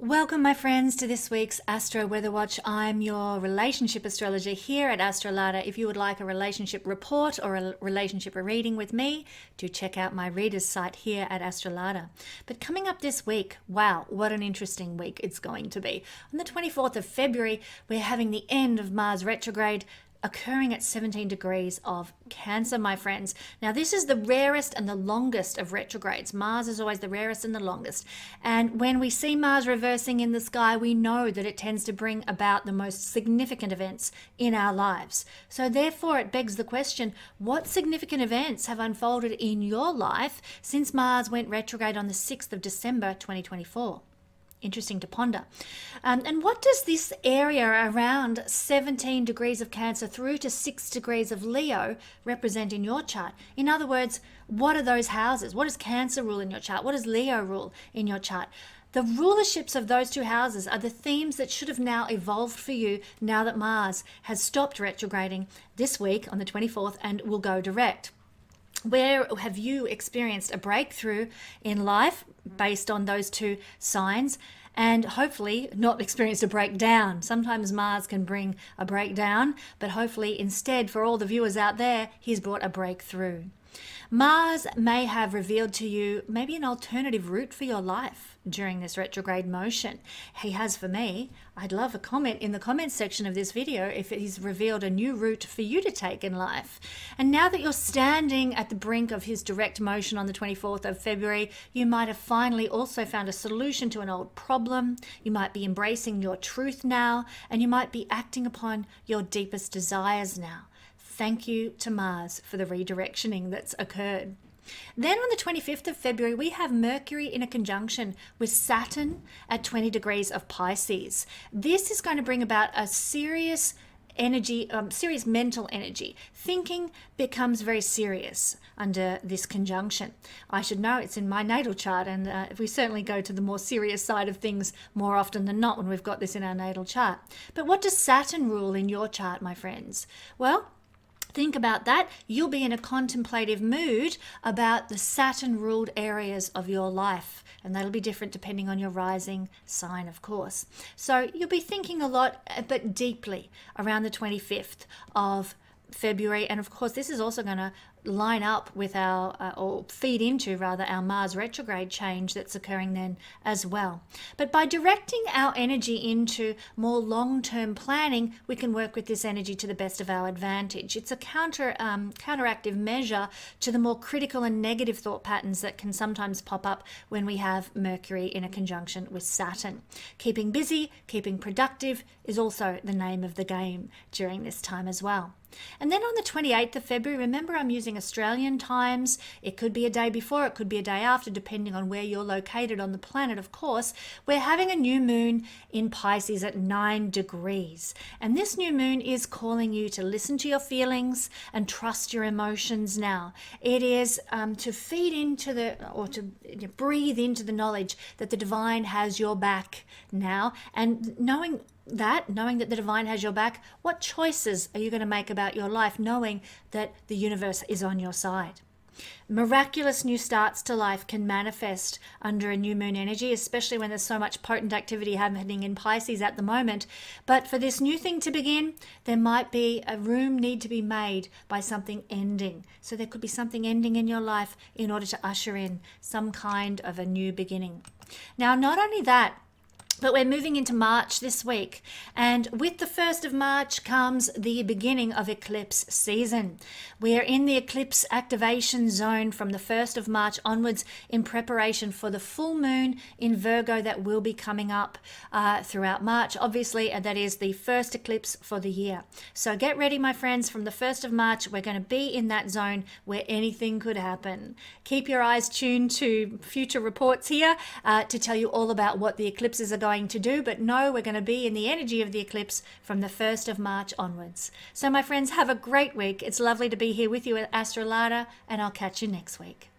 Welcome, my friends, to this week's Astro Weather Watch. I'm your relationship astrologer here at AstroLada. If you would like a relationship report or a relationship reading with me, do check out my readers site here at Astrolada. But coming up this week, wow, what an interesting week it's going to be. On the 24th of February, we're having the end of Mars retrograde occurring at 17 degrees of Cancer, my friends. Now, this is the rarest and the longest of retrogrades. Mars is always the rarest and the longest. And when we see Mars reversing in the sky, we know that it tends to bring about the most significant events in our lives. So therefore, it begs the question, what significant events have unfolded in your life since Mars went retrograde on the 6th of December 2024? Interesting to ponder. And what does this area around 17 degrees of Cancer through to 6 degrees of Leo represent in your chart? In other words, what are those houses? What does Cancer rule in your chart? What does Leo rule in your chart? The rulerships of those two houses are the themes that should have now evolved for you now that Mars has stopped retrograding this week on the 24th and will go direct. Where have you experienced a breakthrough in life based on those two signs, and hopefully not experienced a breakdown? Sometimes Mars can bring a breakdown, but hopefully instead, for all the viewers out there, he's brought a breakthrough. Mars may have revealed to you maybe an alternative route for your life during this retrograde motion. He has for me. I'd love a comment in the comments section of this video if he's revealed a new route for you to take in life. And now that you're standing at the brink of his direct motion on the 24th of February, you might have finally also found a solution to an old problem. You might be embracing your truth now, and you might be acting upon your deepest desires now. Thank you to Mars for the redirectioning that's occurred. Then on the 25th of February, we have Mercury in a conjunction with Saturn at 20 degrees of Pisces. This is going to bring about a serious energy, serious mental energy. Thinking becomes very serious under this conjunction. I should know it's in my natal chart, and we certainly go to the more serious side of things more often than not when we've got this in our natal chart. But what does Saturn rule in your chart, my friends? Well, think about that. You'll be in a contemplative mood about the Saturn-ruled areas of your life, and that'll be different depending on your rising sign, of course. So you'll be thinking a lot, but deeply, around the 25th of February. And of course, this is also going to line up with our, or feed into rather, our Mars retrograde change that's occurring then as well. But by directing our energy into more long-term planning, we can work with this energy to the best of our advantage. It's a counteractive measure to the more critical and negative thought patterns that can sometimes pop up when we have Mercury in a conjunction with Saturn. Keeping busy, keeping productive is also the name of the game during this time as well. And then on the 28th of February, remember I'm using Australian times. It could be a day before, it could be a day after, depending on where you're located on the planet, of course. We're having a new moon in Pisces at 9 degrees. And this new moon is calling you to listen to your feelings and trust your emotions now. It is to feed into or to breathe into the knowledge that the divine has your back now. And knowing that the divine has your back, what choices are you going to make about your life, knowing that the universe is on your side? Miraculous new starts to life can manifest under a new moon energy, especially when there's so much potent activity happening in Pisces at the moment. But for this new thing to begin, there might be a room need to be made by something ending. So there could be something ending in your life in order to usher in some kind of a new beginning. Now, not only that, but we're moving into March this week, and with the 1st of March comes the beginning of eclipse season. We are in the eclipse activation zone from the 1st of March onwards in preparation for the full moon in Virgo that will be coming up throughout March, obviously, and that is the first eclipse for the year. So get ready, my friends. From the 1st of March, we're going to be in that zone where anything could happen. Keep your eyes tuned to future reports here to tell you all about what the eclipses are going to do, but no, we're going to be in the energy of the eclipse from the 1st of March onwards. So my friends, have a great week. It's lovely to be here with you at AstroLada, and I'll catch you next week.